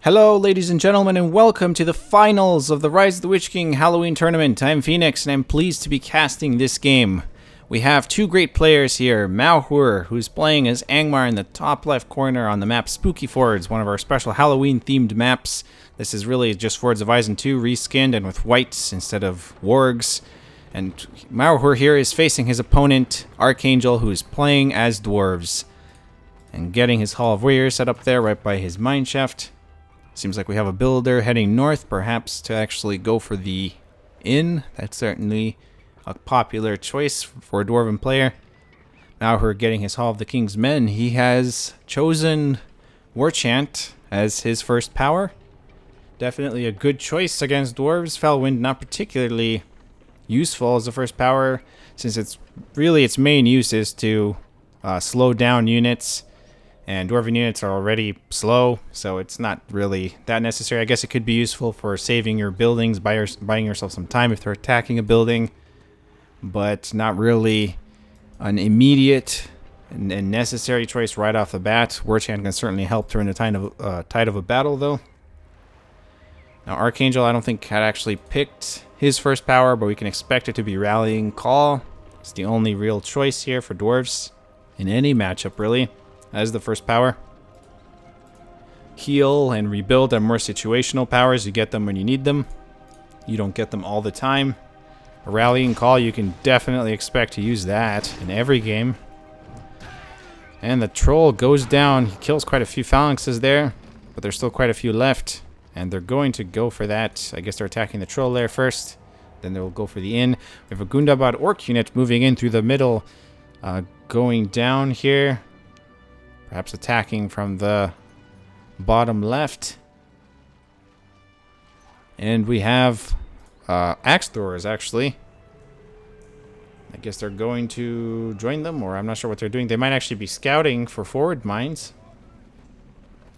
Hello, ladies and gentlemen, and welcome to the finals of the Rise of the Witch King Halloween Tournament. I'm Phoenix, and I'm pleased to be casting this game. We have two great players here, MauHuR, who's playing as Angmar in the top left corner on the map Spooky Fords, one of our special Halloween-themed maps. This is really just Fords of Isen 2 reskinned and with whites instead of wargs. And MauHuR here is facing his opponent, ArCh4Ng3L, who is playing as Dwarves. And getting his Hall of Warriors set up there right by his mineshaft. Seems like we have a builder heading north, perhaps to actually go for the inn. That's certainly a popular choice for a Dwarven player. MauHuR getting his Hall of the King's Men. He has chosen War Chant as his first power. Definitely a good choice against Dwarves. Fellwind not particularly useful as the first power, since its main use is to slow down units. And Dwarven units are already slow, so it's not really that necessary. I guess it could be useful for saving your buildings, buying yourself some time if they're attacking a building, but not really an immediate and necessary choice right off the bat. War Chant can certainly help during the tide of a battle, though. Now, ArCh4Ng3L, I don't think had actually picked his first power, but we can expect it to be Rallying Call. It's the only real choice here for Dwarves in any matchup, really. As the first power. Heal and rebuild are more situational powers. You get them when you need them. You don't get them all the time. A Rallying Call, you can definitely expect to use that in every game. And the troll goes down. He kills quite a few phalanxes there, but there's still quite a few left. And they're going to go for that. I guess they're attacking the troll there first. Then they'll go for the inn. We have a Gundabad Orc unit moving in through the middle. Going down here. Perhaps attacking from the bottom left. And we have axe throwers, actually. I guess they're going to join them, or I'm not sure what they're doing. They might actually be scouting for forward mines.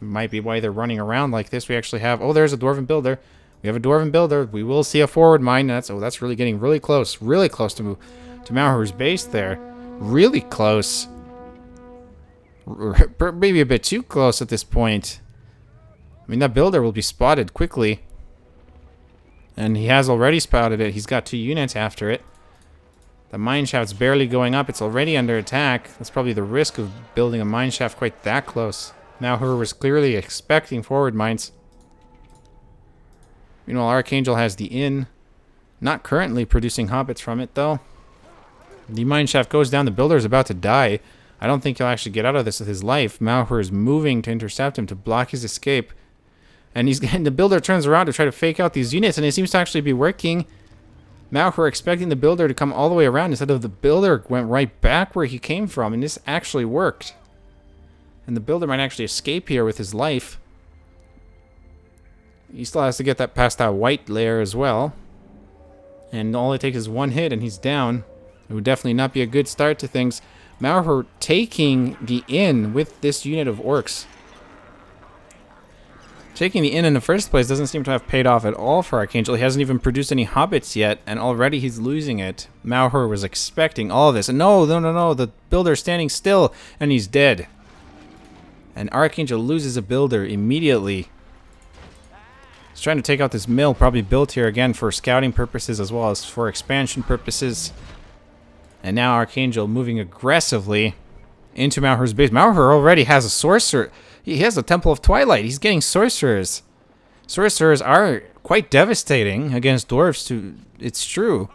Might be why they're running around like this. We actually have... Oh, there's a Dwarven builder. We have a Dwarven builder. We will see a forward mine. That's really getting really close. Really close to MauHuR's base there. Really close. Maybe a bit too close at this point. I mean, that builder will be spotted quickly. And he has already spotted it. He's got 2 units after it. The mineshaft's barely going up. It's already under attack. That's probably the risk of building a mineshaft quite that close. MauHuR was clearly expecting forward mines. Meanwhile, ArCh4Ng3L has the inn. Not currently producing hobbits from it, though. The mineshaft goes down. The builder is about to die. I don't think he'll actually get out of this with his life. MauHuR is moving to intercept him, to block his escape. And the builder turns around to try to fake out these units, and it seems to actually be working. MauHuR expecting the builder to come all the way around instead of the builder went right back where he came from, and this actually worked. And the builder might actually escape here with his life. He still has to get that past that white layer as well. And all it takes is one hit and he's down. It would definitely not be a good start to things. MauHuR taking the inn with this unit of orcs. Taking the inn in the first place doesn't seem to have paid off at all for ArCh4Ng3L. He hasn't even produced any hobbits yet, and already he's losing it. MauHuR was expecting all of this. And no, the builder's standing still, and he's dead. And ArCh4Ng3L loses a builder immediately. He's trying to take out this mill, probably built here again for scouting purposes as well as for expansion purposes. And now ArCh4Ng3L moving aggressively into MauHuR's base. MauHuR already has a sorcerer. He has a Temple of Twilight. He's getting sorcerers. Sorcerers are quite devastating against dwarves, it's true.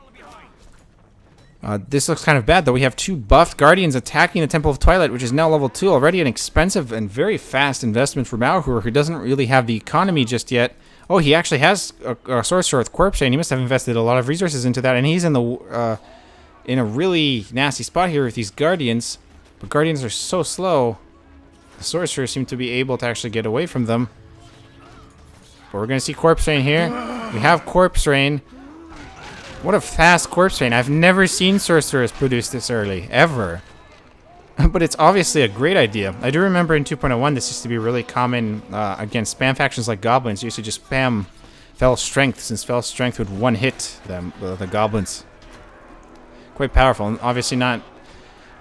This looks kind of bad, though. We have 2 buffed guardians attacking the Temple of Twilight, which is now level 2. Already an expensive and very fast investment for MauHuR, who doesn't really have the economy just yet. Oh, he actually has a sorcerer with Corpse Chain. He must have invested a lot of resources into that, and he's in a really nasty spot here with these guardians. But guardians are so slow. The sorcerers seem to be able to actually get away from them. But we're going to see Corpse Rain here. We have Corpse Rain. What a fast Corpse Rain. I've never seen sorcerers produce this early, ever. But it's obviously a great idea. I do remember in 2.01 this used to be really common against spam factions like goblins. You used to just spam Fell Strength, since Fell Strength would one-hit them, the goblins. Quite powerful, and obviously not...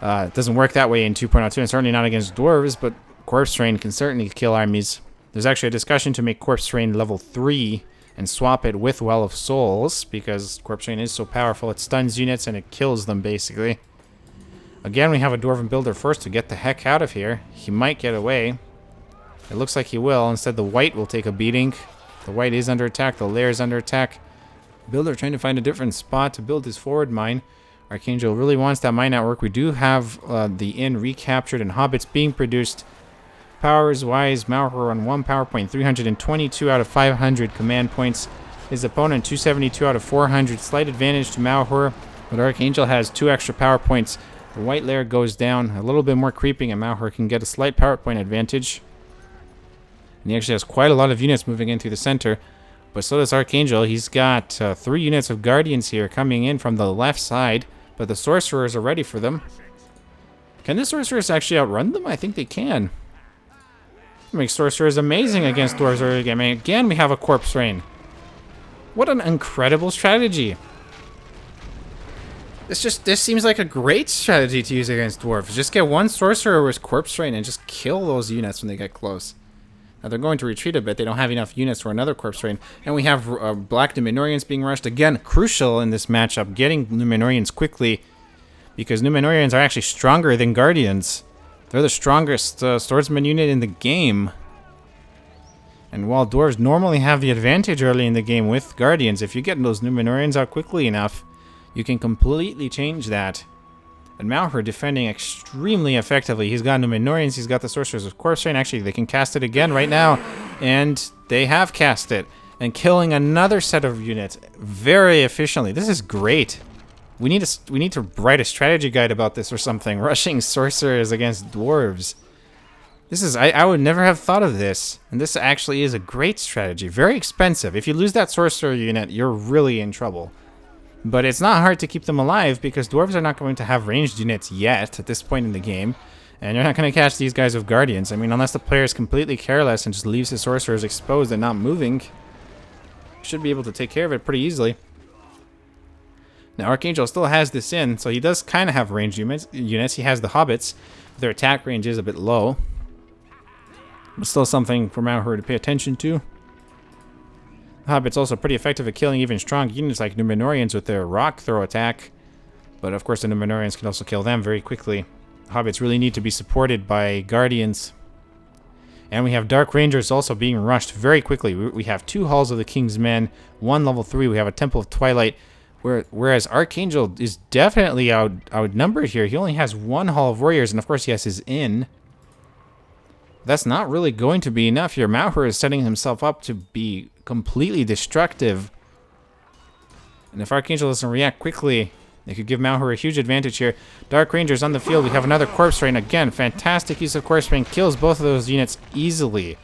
it doesn't work that way in 2.02, and certainly not against dwarves, but Corpse Rain can certainly kill armies. There's actually a discussion to make Corpse Rain level 3 and swap it with Well of Souls, because Corpse Rain is so powerful. It stuns units and it kills them, basically. Again, we have a Dwarven Builder first to get the heck out of here. He might get away. It looks like he will. Instead, the White will take a beating. The White is under attack. The Lair is under attack. Builder trying to find a different spot to build his forward mine. Archangel really wants that mine network. We do have the inn recaptured and hobbits being produced. Powers-wise, MauHuR on 1 power point, 322 out of 500 command points. His opponent, 272 out of 400. Slight advantage to MauHuR, but Archangel has 2 extra power points. The White Lair goes down, a little bit more creeping, and MauHuR can get a slight power point advantage. And he actually has quite a lot of units moving in through the center, but so does Archangel. He's got 3 units of Guardians here coming in from the left side, but the Sorcerers are ready for them. Can the Sorcerers actually outrun them? I think they can. Makes Sorcerers amazing against Dwarves early game. And again, we have a Corpse Rain. What an incredible strategy. This seems like a great strategy to use against Dwarves. Just get one Sorcerer with Corpse Rain and just kill those units when they get close. Now they're going to retreat a bit. They don't have enough units for another Corpse Rain. And we have Black Numenorians being rushed. Again, crucial in this matchup, getting Numenorians quickly, because Numenorians are actually stronger than Guardians. They're the strongest swordsman unit in the game. And while Dwarves normally have the advantage early in the game with Guardians, if you get those Numenorians out quickly enough, you can completely change that. And MauHuR defending extremely effectively. He's got Numenorians, he's got the Sorcerers of Corpse Rain. Actually, they can cast it again right now. And they have cast it. And killing another set of units very efficiently. This is great. We need to write a strategy guide about this or something. Rushing Sorcerers against Dwarves. This is... I would never have thought of this. And this actually is a great strategy. Very expensive. If you lose that Sorcerer unit, you're really in trouble. But it's not hard to keep them alive, because Dwarves are not going to have ranged units yet at this point in the game. And you're not going to catch these guys with Guardians. I mean, unless the player is completely careless and just leaves his Sorcerers exposed and not moving, should be able to take care of it pretty easily. Now, Archangel still has this in, so he does kind of have ranged units. He has the Hobbits. Their attack range is a bit low. But still something for MauHuR to pay attention to. The Hobbit's also pretty effective at killing even strong units like Numenorians with their rock throw attack. But of course the Numenorians can also kill them very quickly. Hobbits really need to be supported by Guardians. And we have Dark Rangers also being rushed very quickly. We have 2 Halls of the King's Men, 1 level 3. We have a Temple of Twilight. Whereas Archangel is definitely outnumbered here. He only has 1 Hall of Warriors, and of course he has his inn. That's not really going to be enough here. MauHuR is setting himself up to be completely destructive. And if Archangel doesn't react quickly, it could give MauHuR a huge advantage here. Dark Rangers on the field. We have another Corpse Rain. Again, fantastic use of Corpse Rain. Kills both of those units easily.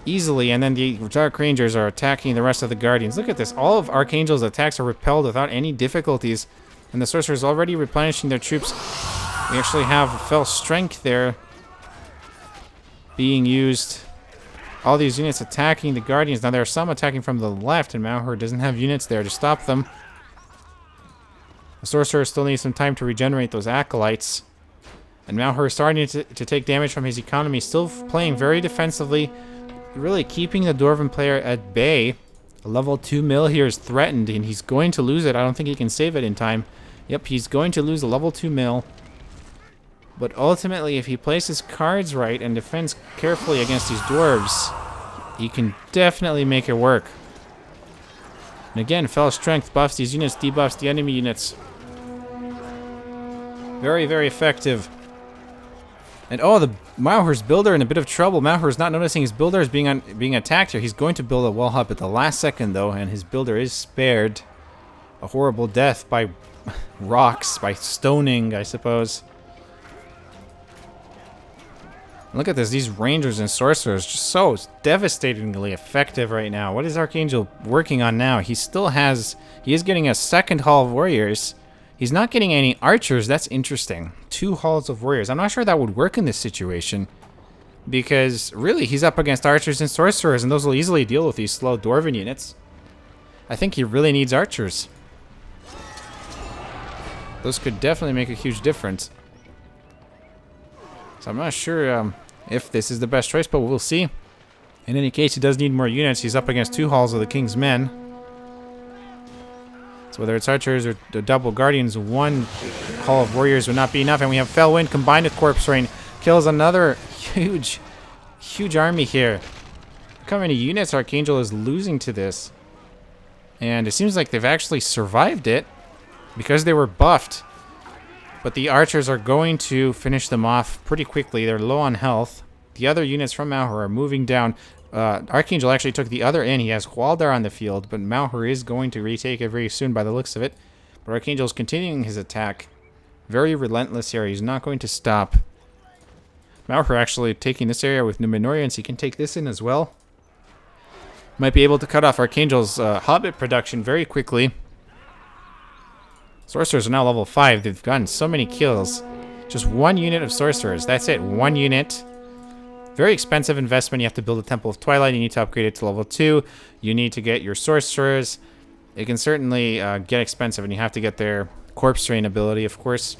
And then the Dark Rangers are attacking the rest of the Guardians. Look at this. All of Archangel's attacks are repelled without any difficulties. And the Sorcerers already replenishing their troops. We actually have Fell Strength there being used. All these units attacking the Guardians. Now there are some attacking from the left, and MauHuR doesn't have units there to stop them. The Sorcerer still needs some time to regenerate those Acolytes. And MauHuR is starting to take damage from his economy. Still playing very defensively. Really keeping the Dwarven player at bay. A level 2 mill here is threatened, and he's going to lose it. I don't think he can save it in time. Yep, he's going to lose a level 2 mill. But ultimately, if he plays his cards right and defends carefully against these Dwarves, he can definitely make it work. And again, Fell Strength buffs these units, debuffs the enemy units. Very, very effective. And oh, the MauHuR's builder in a bit of trouble. MauHuR's not noticing his builder is being attacked here. He's going to build a wall hub at the last second, though, and his builder is spared a horrible death by rocks, by stoning, I suppose. Look at this. These Rangers and Sorcerers just so devastatingly effective right now. What is Archangel working on now? He is getting a second Hall of Warriors. He's not getting any archers. That's interesting. 2 Halls of Warriors. I'm not sure that would work in this situation, because really he's up against archers and sorcerers, and those will easily deal with these slow Dwarven units. I think he really needs archers. Those could definitely make a huge difference. So I'm not sure if this is the best choice, but we'll see. In any case, he does need more units. He's up against 2 halls of the King's Men. So whether it's archers or the double guardians, 1 hall of warriors would not be enough. And we have Fell Wind combined with Corpse Rain. Kills another huge army here. Look how many units Archangel is losing to this. And it seems like they've actually survived it because they were buffed. But the archers are going to finish them off pretty quickly. They're low on health. The other units from MauHuR are moving down. Archangel actually took the other end. He has Hualdar on the field, but MauHuR is going to retake it very soon by the looks of it. But Archangel is continuing his attack. Very relentless here. He's not going to stop. MauHuR actually taking this area with Numenorians. He can take this in as well. Might be able to cut off Archangel's Hobbit production very quickly. Sorcerers are now level 5. They've gotten so many kills. Just 1 unit of Sorcerers. That's it. 1 unit. Very expensive investment. You have to build a Temple of Twilight. You need to upgrade it to level 2. You need to get your Sorcerers. It can certainly get expensive, and you have to get their Corpse Rain ability, of course.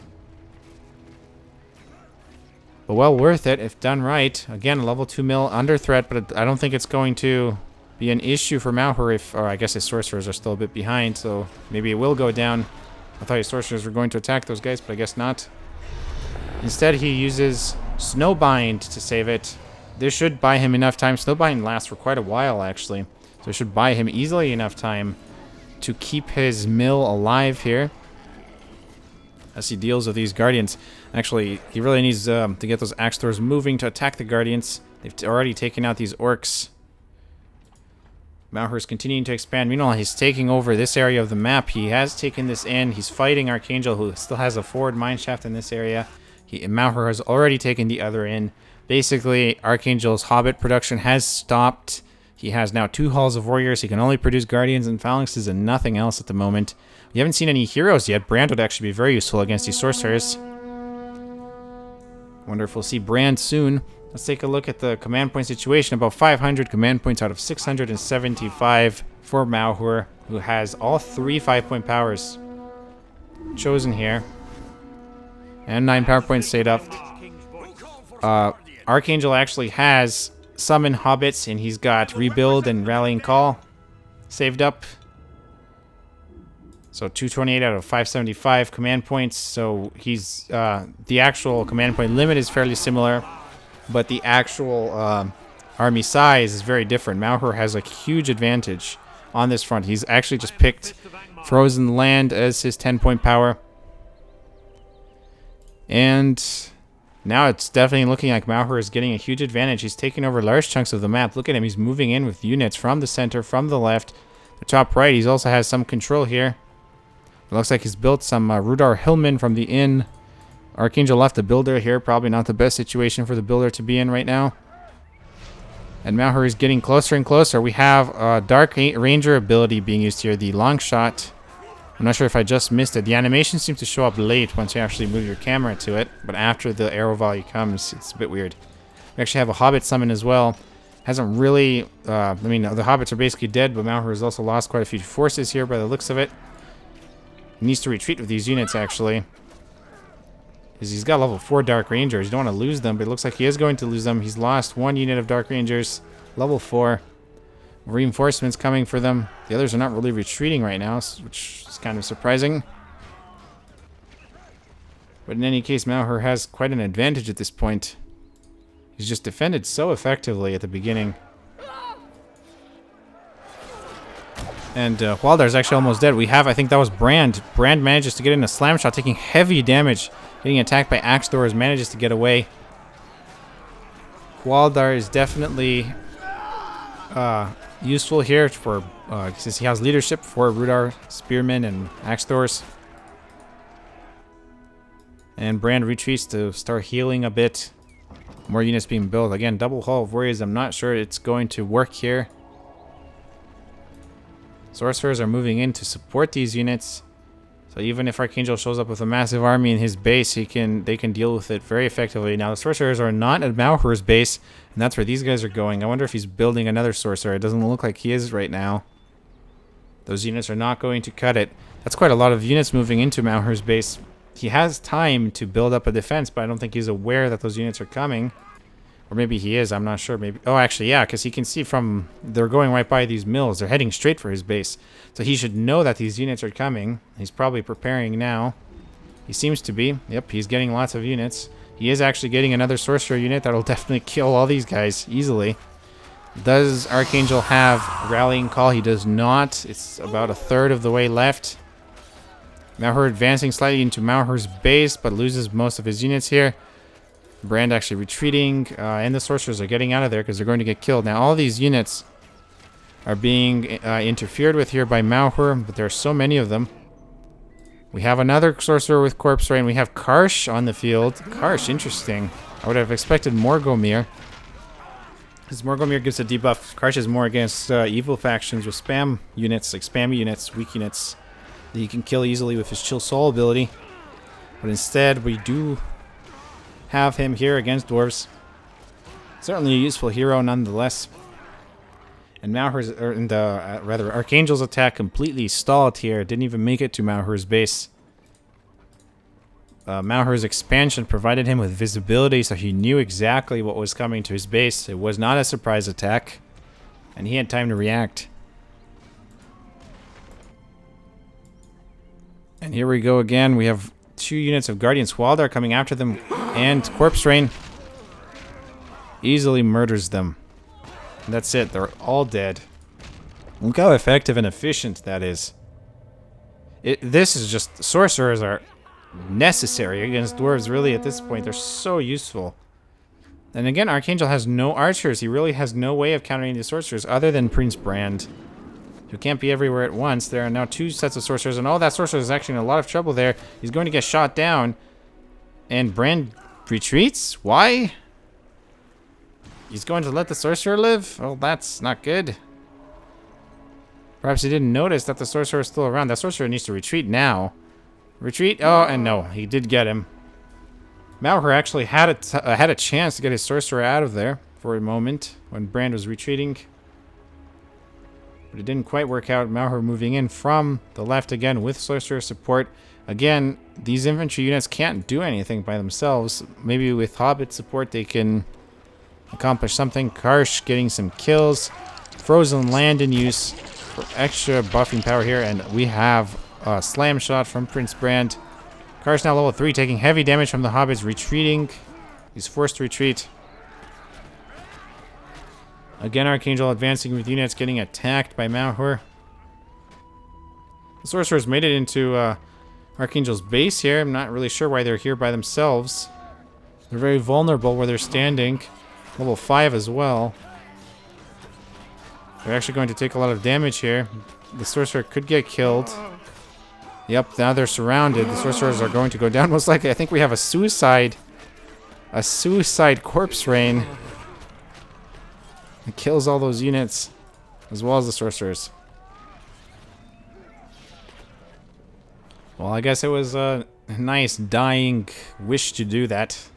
But well worth it if done right. Again, level 2 mill under threat, but I don't think it's going to be an issue for MauHuR if... Or I guess his Sorcerers are still a bit behind, so maybe it will go down. I thought his Sorcerers were going to attack those guys, but I guess not. Instead, he uses Snowbind to save it. This should buy him enough time. Snowbind lasts for quite a while, actually. So it should buy him easily enough time to keep his mill alive here as he deals with these Guardians. Actually, he really needs to get those Axe Throwers moving to attack the Guardians. They've already taken out these Orcs. MauHuR is continuing to expand. Meanwhile, he's taking over this area of the map. He has taken this in. He's fighting Archangel, who still has a forward mineshaft in this area. MauHuR has already taken the other in. Basically, Archangel's Hobbit production has stopped. He has now 2 halls of warriors. He can only produce Guardians and Phalanxes and nothing else at the moment. We haven't seen any heroes yet. Brand would actually be very useful against these Sorcerers. Wonder if we'll see Brand soon. Let's take a look at the command point situation. About 500 command points out of 675 for MauHuR, who has all 3 5-point powers chosen here. And 9 power points stayed up. Archangel actually has Summon Hobbits, and he's got Rebuild and Rallying Call saved up. So 228 out of 575 command points. So he's the actual command point limit is fairly similar, but the actual army size is very different. MauHuR has a huge advantage on this front. He's actually just picked Frozen Land as his 10-point power. And now it's definitely looking like MauHuR is getting a huge advantage. He's taking over large chunks of the map. Look at him. He's moving in with units from the center, from the left, the top right. He also has some control here. It looks like he's built some Rudar Hillmen from the inn. Archangel left the builder here. Probably not the best situation for the builder to be in right now. And MauHuR is getting closer and closer. We have a Dark Ranger ability being used here, the long shot. I'm not sure if I just missed it. The animation seems to show up late once you actually move your camera to it, but after the arrow value comes, it's a bit weird. We actually have a Hobbit summon as well. Hasn't really... I mean, the Hobbits are basically dead, but MauHuR has also lost quite a few forces here by the looks of it. He needs to retreat with these units, actually. Because he's got level 4 Dark Rangers. You don't want to lose them, but it looks like he is going to lose them. He's lost 1 unit of Dark Rangers. Level 4. Reinforcements coming for them. The others are not really retreating right now, which is kind of surprising. But in any case, MauHuR has quite an advantage at this point. He's just defended so effectively at the beginning. And Hualdar's actually almost dead. We have, I think that was Brand. Brand manages to get in a slam shot, taking heavy damage. Getting attacked by Axe Throwers, manages to get away. Hualdar is definitely useful here for since he has leadership for Rudar, Spearmen, and Axe Throwers. And Brand retreats to start healing a bit. More units being built. Again, double Hall of Warriors. I'm not sure it's going to work here. Sorcerers are moving in to support these units. So even if Archangel shows up with a massive army in his base, they can deal with it very effectively. Now the Sorcerers are not at MauHuR's base, and that's where these guys are going. I wonder if he's building another Sorcerer. It doesn't look like he is right now. Those units are not going to cut it. That's quite a lot of units moving into MauHuR's base. He has time to build up a defense, but I don't think he's aware that those units are coming. Or maybe he is, I'm not sure. Maybe. Oh, actually, yeah, because he can see from... They're going right by these mills. They're heading straight for his base. So he should know that these units are coming. He's probably preparing now. He seems to be. Yep, he's getting lots of units. He is actually getting another sorcerer unit that'll definitely kill all these guys easily. Does Archangel have Rallying Call? He does not. It's about a third of the way left. MauHuR advancing slightly into MauHuR's base, but loses most of his units here. Brand actually retreating, and the sorcerers are getting out of there because they're going to get killed. Now, all these units are being interfered with here by MauHuR, but there are so many of them. We have another sorcerer with Corpse Rain. We have Karsh on the field. Karsh, interesting. I would have expected Morgomir. Because Morgomir gives a debuff. Karsh is more against evil factions with spam units, like spammy units, weak units, that he can kill easily with his Chill Soul ability. But instead, we do have him here against Dwarves. Certainly a useful hero nonetheless. And MauHuR's, rather, Archangel's attack completely stalled here. Didn't even make it to MauHuR's base. MauHuR's expansion provided him with visibility, so he knew exactly what was coming to his base. It was not a surprise attack, and he had time to react. And here we go again. We have 2 units of Guardian Swaldar coming after them, and Corpse Rain easily murders them. And that's it. They're all dead. Look how effective and efficient that is. This is just... Sorcerers are necessary against Dwarves, really, at this point. They're so useful. And again, Archangel has no archers. He really has no way of countering the sorcerers other than Prince Brand, who can't be everywhere at once. There are now 2 sets of sorcerers, and that sorcerer is actually in a lot of trouble there. He's going to get shot down. And Brand retreats? Why? He's going to let the sorcerer live? Oh, that's not good. Perhaps he didn't notice that the sorcerer is still around. That sorcerer needs to retreat now. Retreat? Oh, and no, he did get him. MauHuR actually had a chance to get his sorcerer out of there for a moment when Brand was retreating. But it didn't quite work out. MauHuR moving in from the left again with sorcerer support. Again, these infantry units can't do anything by themselves. Maybe with Hobbit support they can accomplish something. Karsh getting some kills. Frozen Land in use for extra buffing power here. And we have a slam shot from Prince Brand. Karsh now level 3, taking heavy damage from the Hobbits, retreating. He's forced to retreat. Again, Archangel advancing with units, getting attacked by MauHuR. The sorcerers made it into Archangel's base here. I'm not really sure why they're here by themselves. They're very vulnerable where they're standing. Level 5 as well. They're actually going to take a lot of damage here. The sorcerer could get killed. Yep, now they're surrounded. The sorcerers are going to go down. Most likely, I think we have a suicide Corpse Rain. It kills all those units, as well as the sorcerers. Well, I guess it was a nice dying wish to do that.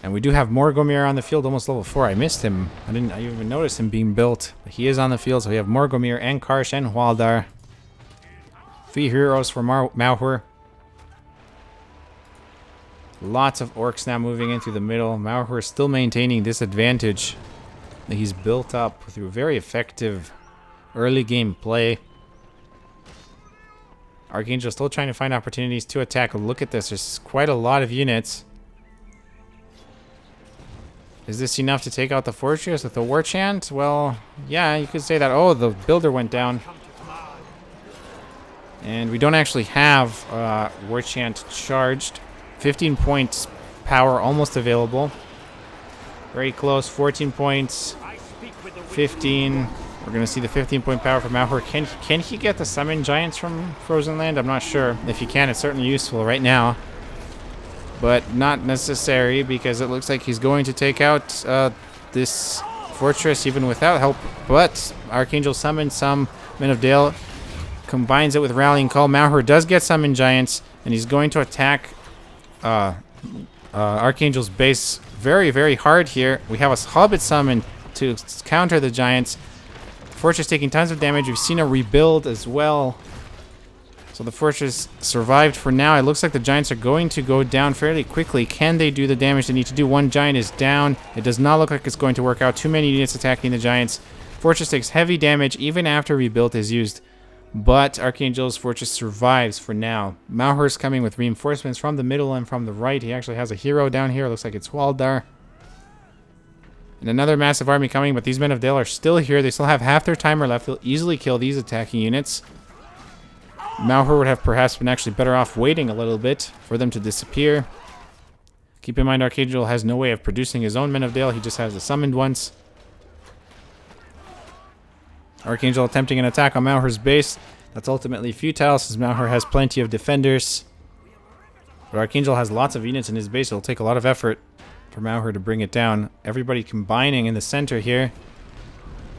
And we do have Morgomir on the field, almost level 4. I missed him. I didn't even notice him being built. But he is on the field, so we have Morgomir and Karsh and Hwaldar. 3 heroes for MauHuR. Lots of orcs now moving in through the middle. MauHuR still maintaining this advantage that he's built up through very effective early game play. Archangel still trying to find opportunities to attack. Look at this. There's quite a lot of units. Is this enough to take out the fortress with the war chant? Well, yeah, you could say that. Oh, the builder went down. And we don't actually have war chant charged. 15 points power almost available. Very close. 14 points. 15. We're going to see the 15-point power from MauHuR. Can he get the summon giants from Frozen Land? I'm not sure. If he can, it's certainly useful right now. But not necessary, because it looks like he's going to take out this fortress even without help. But Archangel summons some Men of Dale, combines it with Rallying Call. MauHuR does get summon giants, and he's going to attack Archangel's base very, very hard here. We have a Hobbit summon to counter the giants. Fortress taking tons of damage. We've seen a rebuild as well. So the fortress survived for now. It looks like the giants are going to go down fairly quickly. Can they do the damage they need to do? One giant is down. It does not look like it's going to work out. Too many units attacking the giants. Fortress takes heavy damage even after rebuild is used. But Archangel's fortress survives for now. MauHuR is coming with reinforcements from the middle and from the right. He actually has a hero down here. It looks like it's Waldar. And another massive army coming, but these Men of Dale are still here. They still have half their timer left. They'll easily kill these attacking units. MauHuR would have perhaps been actually better off waiting a little bit for them to disappear. Keep in mind, Archangel has no way of producing his own Men of Dale. He just has the summoned ones. Archangel attempting an attack on MauHuR's base. That's ultimately futile since MauHuR has plenty of defenders. But Archangel has lots of units in his base. It'll take a lot of effort for MauHuR to bring it down. Everybody combining in the center here.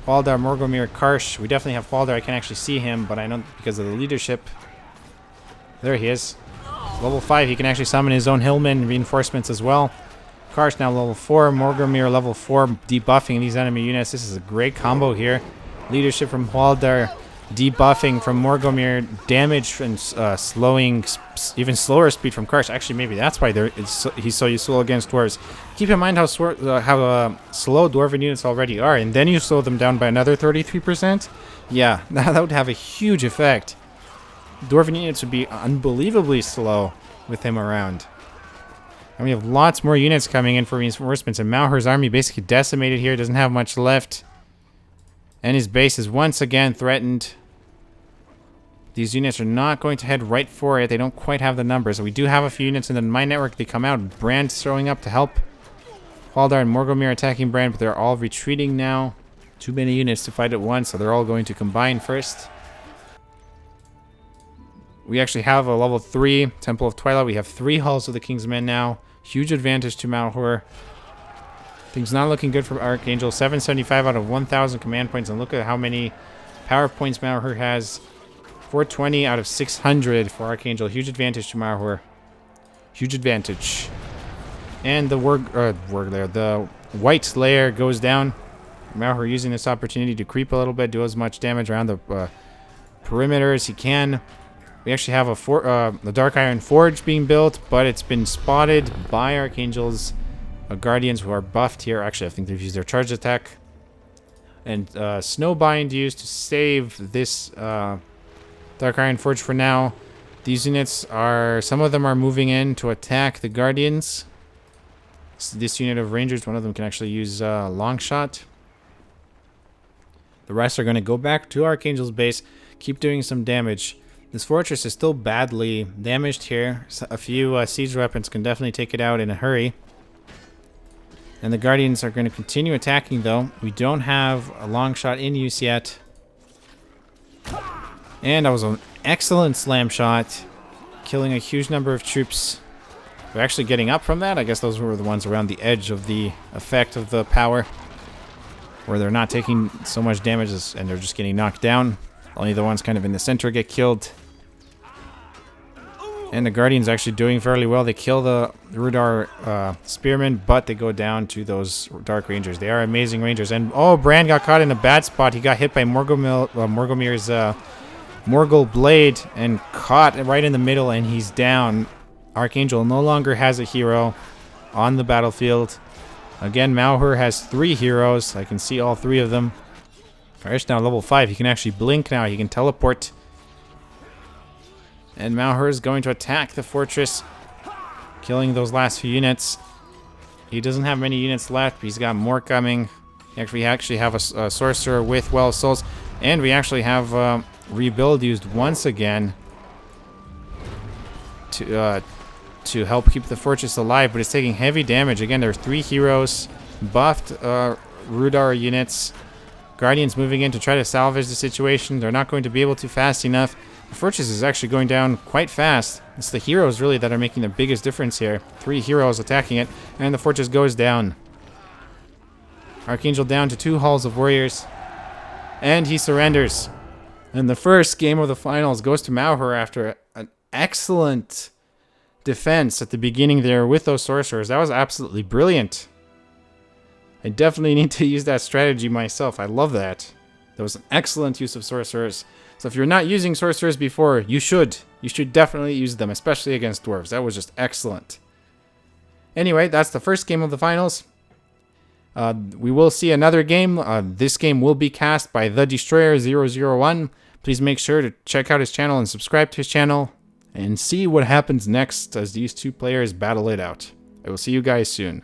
Waldar, Morgomir, Karsh. We definitely have Waldar. I can't actually see him, but I know because of the leadership. There he is. Level 5. He can actually summon his own Hillman reinforcements as well. Karsh now level 4. Morgomir level 4, debuffing these enemy units. This is a great combo here. Leadership from Waldar, debuffing from Morgomir, damage and slowing, even slower speed from Karsh. Actually, maybe that's why he's so useful against dwarves. Keep in mind how slow dwarven units already are, and then you slow them down by another 33%. Yeah, that would have a huge effect. Dwarven units would be unbelievably slow with him around. And we have lots more units coming in for reinforcements, and MauHuR's army basically decimated here, doesn't have much left. And his base is once again threatened. These units are not going to head right for it. They don't quite have the numbers. We do have a few units in my network. They come out. Brand's showing up to help. Waldar and Morgomir attacking Brand, but they're all retreating now. Too many units to fight at once, so they're all going to combine first. We actually have a level 3 Temple of Twilight. We have 3 Halls of the King's Men now. Huge advantage to MauHuR. Things not looking good for Archangel. 775 out of 1,000 command points. And look at how many power points MauHuR has. 420 out of 600 for Archangel. Huge advantage to MauHuR. Huge advantage. And the the White Slayer goes down. MauHuR using this opportunity to creep a little bit, do as much damage around the perimeter as he can. We actually have the Dark Iron Forge being built, but it's been spotted by Archangel's Guardians who are buffed here. Actually, I think they've used their charge attack. And Snowbind used to save this Dark Iron Forge for now. These units are... some of them are moving in to attack the Guardians. So this unit of Rangers, one of them can actually use Long Shot. The rest are going to go back to Archangel's base, keep doing some damage. This fortress is still badly damaged here. So a few siege weapons can definitely take it out in a hurry. And the Guardians are going to continue attacking, though. We don't have a Long Shot in use yet. And that was an excellent slam shot, killing a huge number of troops. We're actually getting up from that. I guess those were the ones around the edge of the effect of the power, where they're not taking so much damage and they're just getting knocked down. Only the ones kind of in the center get killed. And the Guardians actually doing fairly well. They kill the Rudar Spearmen, but they go down to those Dark Rangers. They are amazing Rangers. And, oh, Brand got caught in a bad spot. He got hit by Morgomir's Morgul Blade and caught right in the middle, and he's down. Archangel no longer has a hero on the battlefield. Again, MauHuR has 3 heroes. I can see all 3 of them. Karsh now level 5. He can actually blink now. He can teleport. And MauHuR is going to attack the fortress, killing those last few units. He doesn't have many units left, but he's got more coming. We actually have a sorcerer with Well of Souls. And we actually have Rebuild used once again to help keep the fortress alive, but it's taking heavy damage. Again, there are 3 heroes, buffed Rudar units. Guardians moving in to try to salvage the situation. They're not going to be able to fast enough. The fortress is actually going down quite fast. It's the heroes really that are making the biggest difference here. 3 heroes attacking it, and the fortress goes down. Archangel down to 2 halls of warriors, and he surrenders. And the first game of the finals goes to MauHuR after an excellent defense at the beginning there with those sorcerers. That was absolutely brilliant. I definitely need to use that strategy myself. I love that. That was an excellent use of sorcerers. So if you're not using sorcerers before, you should. You should definitely use them, especially against dwarves. That was just excellent. Anyway, that's the first game of the finals. We will see another game. This game will be cast by The Destroyer001. Please make sure to check out his channel and subscribe to his channel and see what happens next as these two players battle it out. I will see you guys soon.